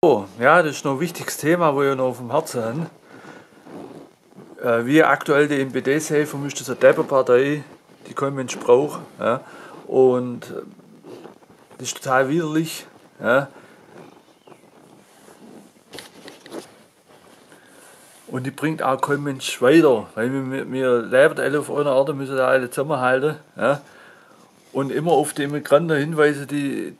Oh, ja, das ist noch ein wichtiges Thema, wo ich noch auf dem Herzen habe. Wie aktuell die NPD-Safe ist das eine Depperpartei, die kein Mensch braucht. Ja. Und das ist total widerlich. Ja. Und die bringt auch kein Mensch weiter, weil wir leben alle auf einer Art, müssen da alle zusammenhalten. Ja. Und immer auf die Immigranten hinweisen, die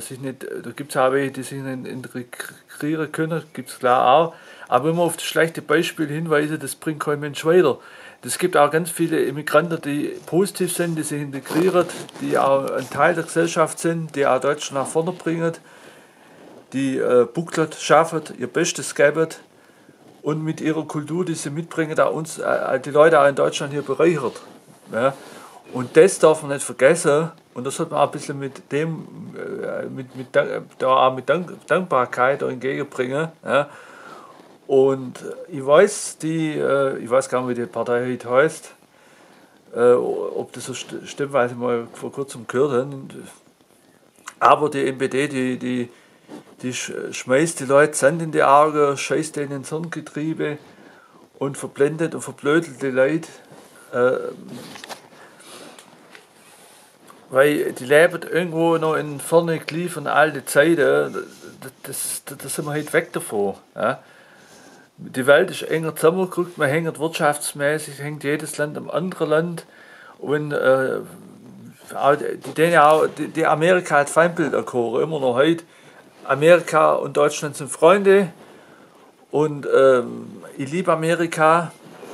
sich nicht, da gibt es auch welche, die sich nicht integrieren können, gibt es klar auch. Aber immer auf das schlechte Beispiel hinweisen, das bringt kein Mensch weiter. Es gibt auch ganz viele Immigranten, die positiv sind, die sich integrieren, die auch ein Teil der Gesellschaft sind, die auch Deutschland nach vorne bringen, die Bucklet schaffen, ihr Bestes geben und mit ihrer Kultur, die sie mitbringen, auch uns, die Leute auch in Deutschland hier bereichert. Ja. Und das darf man nicht vergessen, und das hat man auch ein bisschen mit dem, Dankbarkeit entgegenbringen. Ja. Und ich weiß, ich weiß gar nicht, wie die Partei heute heißt, ob das so stimmt, weil ich mal vor kurzem gehört habe. Aber die NPD, die schmeißt die Leute Sand in die Augen, scheißt denen ins Hirngetriebe und verblendet und verblödelt die Leute. Weil die leben irgendwo noch in ferne Glied von alten Zeiten, da sind wir heute weg davon. Ja. Die Welt ist enger zusammengerückt, man hängt wirtschaftsmäßig, hängt jedes Land am anderen Land. Und die Amerika hat Feindbild erkoren, immer noch heute. Amerika und Deutschland sind Freunde und ich liebe Amerika.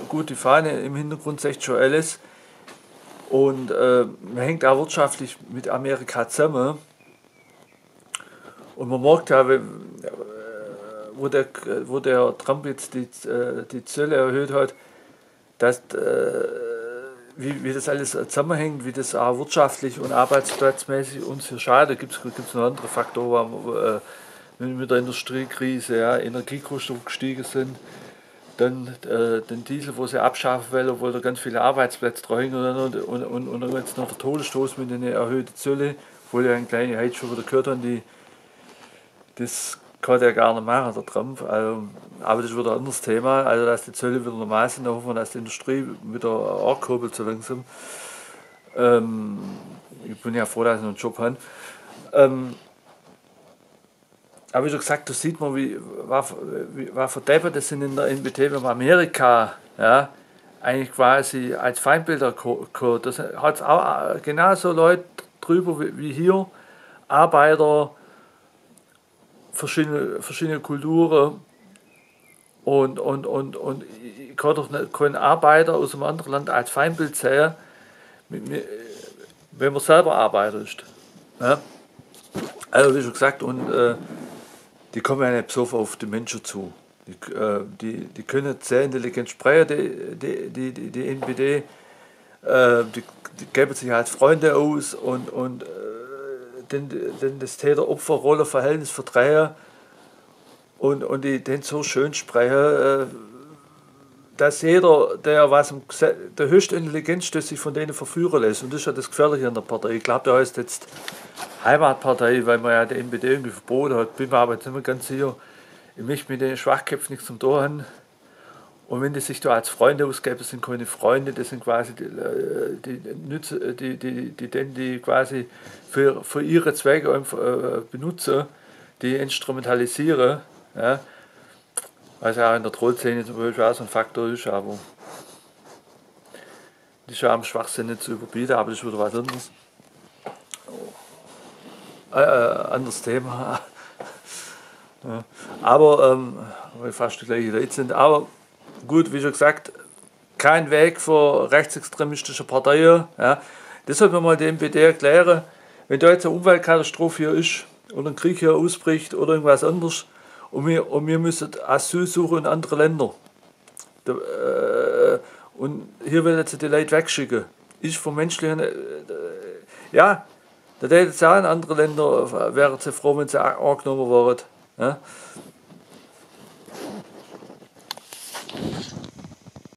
Gut, die Fahne im Hintergrund sagt schon alles. Und man hängt auch wirtschaftlich mit Amerika zusammen. Und man merkt ja, wo der Trump jetzt die Zölle erhöht hat, dass, wie das alles zusammenhängt, wie das auch wirtschaftlich und arbeitsplatzmäßig uns hier schadet. Da gibt es noch andere Faktoren, mit der Industriekrise, ja, Energiekosten gestiegen sind. Dann den Diesel, wo sie abschaffen wollen, wo da ganz viele Arbeitsplätze drin und jetzt noch der Todesstoß mit den erhöhten Zölle, wo ja ein kleiner heute schon wieder gehört haben, das kann der gar nicht machen, der Trump. Also, aber das ist wieder ein anderes Thema. Also, dass die Zölle wieder normal sind, da hoffen wir, dass die Industrie wieder ankurbelt so langsam. Ich bin ja froh, dass ich noch einen Job habe. Aber wie schon gesagt, da sieht man, was für Deppen das sind in der NPD, wenn man Amerika, ja, eigentlich quasi als Feindbilder gehört. Das hat auch genauso Leute drüber wie hier, Arbeiter, verschiedene Kulturen und ich kann doch nicht keinen Arbeiter aus einem anderen Land als Feindbild sehen, wenn man selber Arbeiter ist. Ja? Also wie schon gesagt, und die kommen ja nicht so auf die Menschen zu. Die können sehr intelligent sprechen, die NPD. Die geben sich als Freunde aus und das Täter-Opfer-Rolle-Verhältnis verdrehen und die den so schön sprechen, dass jeder, der höchste Intelligenz sich von denen verführen lässt. Und das ist ja das Gefährliche an der Partei. Ich glaube, der heißt jetzt Heimatpartei, weil man ja die NPD irgendwie verboten hat. Bin mir aber jetzt nicht mehr ganz sicher. Ich möchte mit den Schwachköpfen nichts zum Tor haben. Und wenn die sich da als Freunde ausgeben, das sind keine Freunde, das sind quasi die quasi für ihre Zwecke benutzen, die instrumentalisieren. Ja. Was ja auch in der Trollszene zum Beispiel auch so ein Faktor ist, aber das ist ja am Schwachsinn nicht zu überbieten, aber das ist wieder was anderes. Anderes Thema. Ja. Aber, weil fast die gleichen Leute sind. Aber gut, wie schon gesagt, kein Weg für rechtsextremistische Parteien. Ja. Das sollte man mal dem NPD erklären. Wenn da jetzt eine Umweltkatastrophe hier ist, oder ein Krieg hier ausbricht, oder irgendwas anderes, und wir müssen Asyl suchen in andere Länder. Und hier will jetzt die Leute wegschicken. Ist vom menschlichen. Ja. Da hätten sie auch in andere Länder, wären sie froh, wenn sie angenommen worden. Ja?